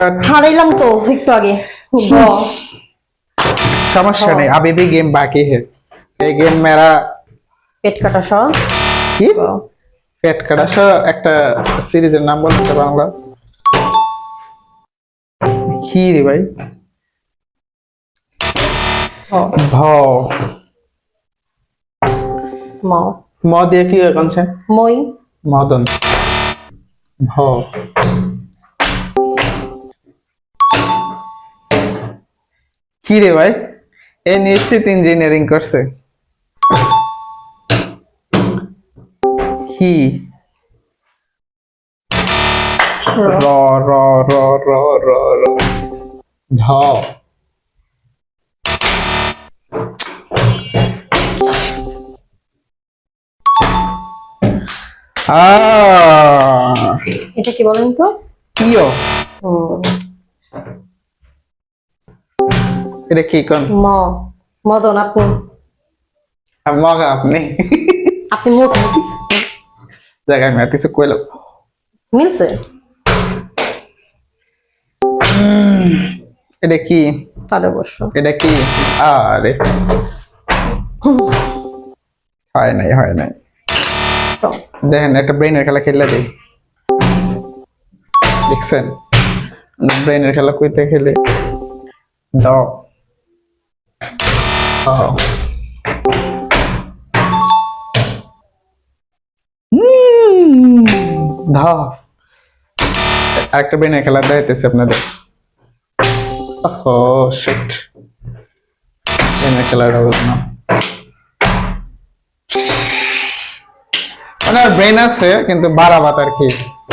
हाराइलाम तो একটু আগে समस्या नहीं, अभी भी गेम बाकी है। ये गेम मेरा পেট কাটা সহ কি পেট কাটাস একটা সিরিজের নাম বলুন তো বাংলা কি রে ভাই ভ ম ম দিয়ে কি হয় কোনছে মই মদন ভ কি রে ভাই এ নিশ্চিত ইঞ্জিনিয়ারিং করছে কি র র র র র র ধ এটা কি বলেন তো কিও এটা কি কোন ম মদন আপনি মগা আপনি আপনি মুফিস জায়গায় আমি আর কিছু কইলাম মিলছে এটা কি তাহলে অবশ্য এটা কি আরে হয় নাই দেখেন একটা ব্রেনের খেলা খেললে দেই দেখছেন ব্রেনের খেলা কইতে খেলে দাও ধা আরেকটা ব্রেনের খেলা দেখাইতেছি আপনাদের ওহ শিট ব্রেনের খেলাটা হলো না মানে ব্রেন আছে কিন্তু বাড়াবাত আর কি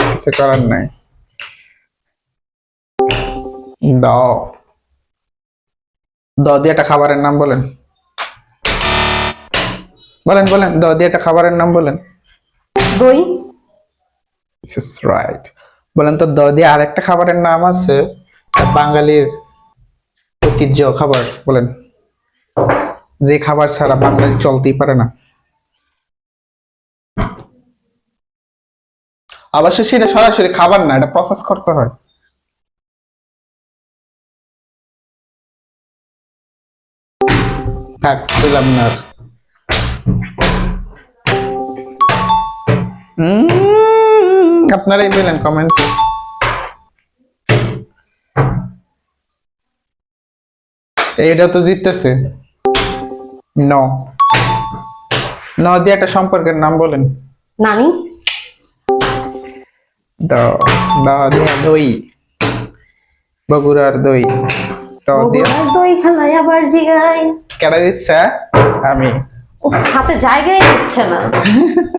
কিছু করার নাই দাও দ দিয়ে একটা খাবারের নাম বলেন বলেন দ দিয়ে একটা খাবারের নাম বলেন দই রাইট বলেন তো দ দিয়ে আরেকটা খাবারের নাম আছে বাঙালির ঐতিহ্য খাবার বলেন যে খাবার ছাড়া বাঙালি চলতেই পারে না অবশ্যই সেটা সরাসরি খাবার না এটা প্রসেস করতে হয় থাক বুঝলাম না আপনারাই বলেন কমেন্টে এটা তো জিততেছে ন ন দিয়ে একটা সম্পর্কের নাম বলেন নানি দ দ দিয়ে দই বগুড়ার দই ট দিয়ে দই খালাই আবার জিগাই কেডা দিচ্ছে আমি হাতে জায়গায় হচ্ছে না